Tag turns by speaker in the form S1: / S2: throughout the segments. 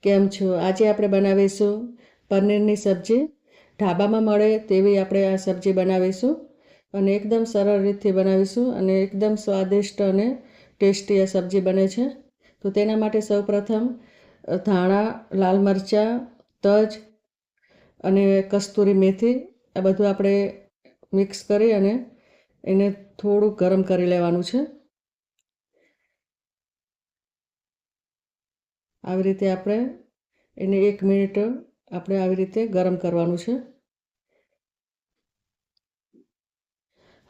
S1: કેમ છો? આજે આપણે બનાવીશું પનીરની સબ્જી. ઢાબામાં મળે તેવી આપણે આ સબ્જી બનાવીશું અને એકદમ સરળ રીતથી બનાવીશું અને એકદમ સ્વાદિષ્ટ અને ટેસ્ટી આ સબ્જી બને છે. તો તેના માટે સૌપ્રથમ ધાણા, લાલ મરચાં, તજ અને કસ્તુરી મેથી આ બધું આપણે મિક્સ કરી અને એને થોડું ગરમ કરી લેવાનું છે. આવી રીતે આપણે એને 1 મિનિટ આપણે આવી રીતે ગરમ કરવાનું છે.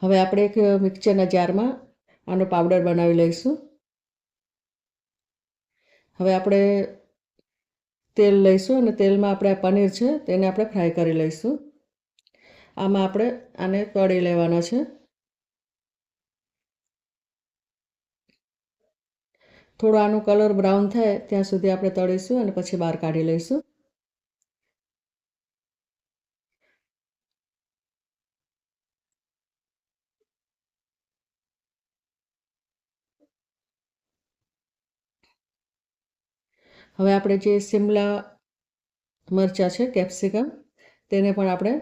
S1: હવે આપણે એક મિક્સરના જારમાં આનો પાવડર બનાવી લઈશું. હવે આપણે તેલ લઈશું અને તેલમાં આપણે આ પનીર છે તેને આપણે ફ્રાય કરી લઈશું. આમાં આપણે આને તળી લેવાના છે. થોડો આનો કલર બ્રાઉન થાય ત્યાં સુધી આપણે તળીશું અને પછી બહાર કાઢી લઈશું. હવે આપણે જે શિમલા મરચાં છે કેપ્સિકમ તેને પણ આપણે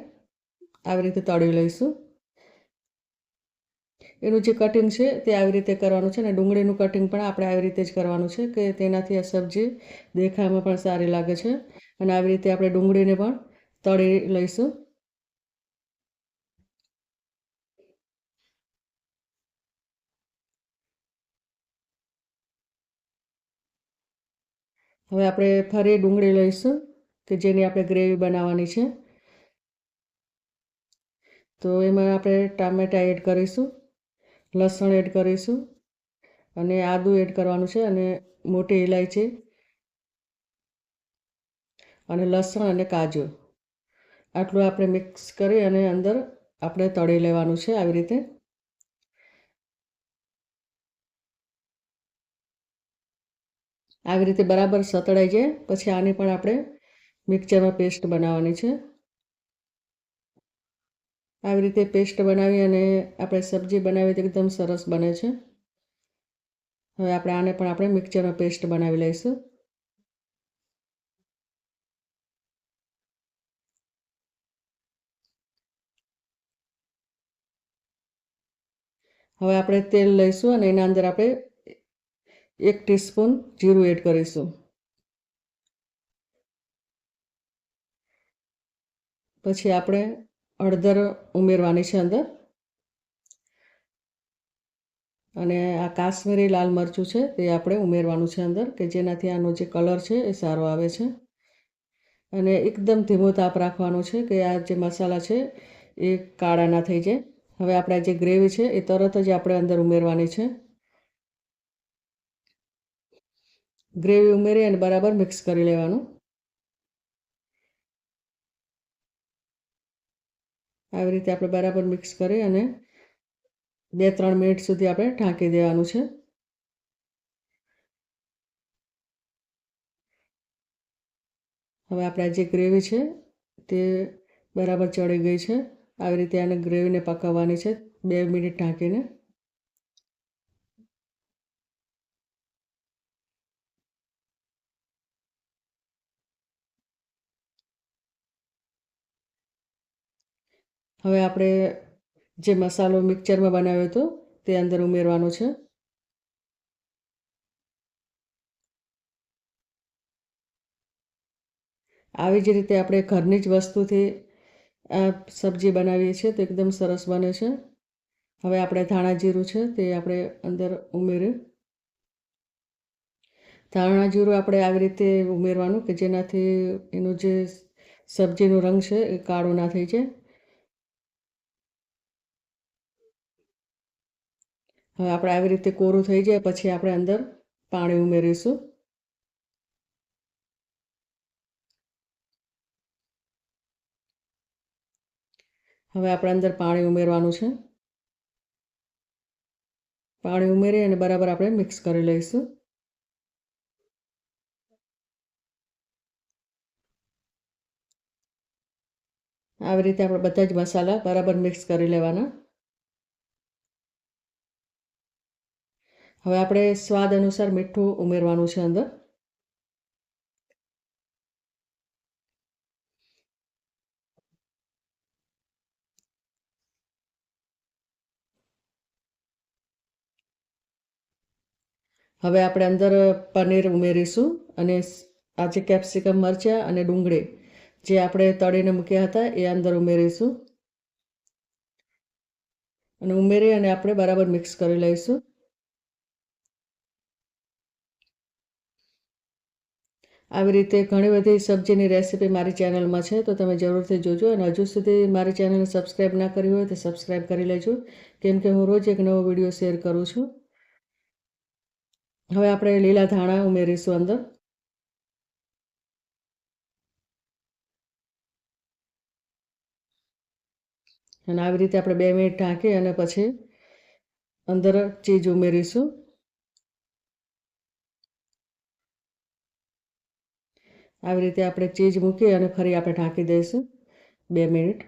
S1: આવી રીતે તળી લઈશું. એનું જે કટિંગ છે તે આવી રીતે કરવાનું છે અને ડુંગળીનું કટિંગ પણ આપણે આવી રીતે જ કરવાનું છે કે તેનાથી આ સબ્જી દેખાવામાં પણ સારી લાગે છે. અને આવી રીતે આપણે ડુંગળીને પણ તળી લઈશું. હવે આપણે ફરી ડુંગળી લઈશું કે જેની આપણે ગ્રેવી બનાવવાની છે. તો એમાં આપણે ટામેટાં એડ કરીશું, લસણ એડ કરીશું અને આદું એડ કરવાનું છે અને મોટી ઇલાયચી અને લસણ અને કાજુ આટલું આપણે મિક્સ કરી અને અંદર આપણે તળી લેવાનું છે આવી રીતે. આવી રીતે બરાબર સતળાઈ જાય પછી આની પણ આપણે મિક્સરમાં પેસ્ટ બનાવવાની છે. આવી રીતે પેસ્ટ બનાવી અને આપણે સબ્જી બનાવી તો એકદમ સરસ બને છે. હવે આપણે આને પણ આપણે મિક્સરમાં પેસ્ટ બનાવી લઈશું. હવે આપણે તેલ લઈશું અને એના અંદર આપણે 1 ટીસ્પૂન જીરું એડ કરીશું. પછી આપણે હળદર ઉમેરવાની છે અંદર અને આ કાશ્મીરી લાલ મરચું છે તે આપણે ઉમેરવાનું છે અંદર કે જેનાથી આનો જે કલર છે એ સારો આવે છે. અને એકદમ ધીમો તાપ રાખવાનો છે કે આ જે મસાલા છે એ કાળા ના થઈ જાય. હવે આપણે આ જે ગ્રેવી છે એ તરત જ આપણે અંદર ઉમેરવાની છે. ગ્રેવી ઉમેરી અને બરાબર મિક્સ કરી લેવાનું. આવી રીતે આપણે બરાબર મિક્સ કરી અને 2-3 મિનિટ સુધી આપણે ઢાંકી દેવાનું છે. હવે આપણે આ જે ગ્રેવી છે તે બરાબર ચડી ગઈ છે. આવી રીતે આને ગ્રેવીને પકાવવાની છે 2 મિનિટ ઢાંકીને. હવે આપણે જે મસાલો મિક્સરમાં બનાવ્યો હતો તે અંદર ઉમેરવાનો છે. આવી જ રીતે આપણે ઘરની જ વસ્તુથી આ સબ્જી બનાવીએ છીએ તો એકદમ સરસ બને છે. હવે આપણે ધાણા જીરું છે તે આપણે અંદર ઉમેર્યું. ધાણા જીરું આપણે આવી રીતે ઉમેરવાનું કે જેનાથી એનું જે સબ્જીનો રંગ છે એ કાળો ના થઈ જાય. હવે આપણે આવી રીતે કોરું થઈ જાય પછી આપણે અંદર પાણી ઉમેરીશું. હવે આપણે અંદર પાણી ઉમેરવાનું છે. પાણી ઉમેરી અને બરાબર આપણે મિક્સ કરી લઈશું. આવી રીતે આપણે બધા જ મસાલા બરાબર મિક્સ કરી લેવાના. હવે આપણે સ્વાદ અનુસાર મીઠું ઉમેરવાનું છે અંદર. હવે આપણે અંદર પનીર ઉમેરીશું અને આ જે કેપ્સિકમ મરચાં અને ડુંગળી જે આપણે તળીને મૂક્યા હતા એ અંદર ઉમેરીશું અને ઉમેરી અને આપણે બરાબર મિક્સ કરી લઈશું. આવી રીતે ઘણી બધી સબ્જીની રેસીપી મારી ચેનલમાં છે, તો તમે જરૂરથી જોજો. અને હજુ સુધી મારી ચેનલને સબસ્ક્રાઈબ ના કરી હોય તો સબસ્ક્રાઈબ કરી લેજો, કેમ કે હું રોજ એક નવો વિડીયો શેર કરું છું. હવે આપણે લીલા ધાણા ઉમેરીશું અંદર. અને આવી રીતે આપણે 2 મિનિટ ઢાંકી અને પછી અંદર ચીઝ ઉમેરીશું. આવી રીતે આપણે ચીઝ મૂકી અને ફરી આપણે ઢાંકી દઈશું 2 મિનિટ.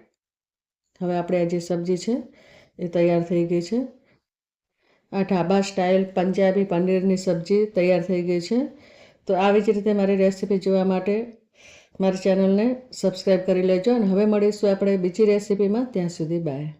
S1: હવે આપણે આ જે સબ્જી છે એ તૈયાર થઈ ગઈ છે. આ ઢાબા સ્ટાઇલ પંજાબી પનીરની સબ્જી તૈયાર થઈ ગઈ છે. તો આવી જ રીતે મારી રેસીપી જોવા માટે મારી ચેનલને સબસ્ક્રાઈબ કરી લેજો. અને હવે મળીશું આપણે બીજી રેસીપીમાં. ત્યાં સુધી બાય.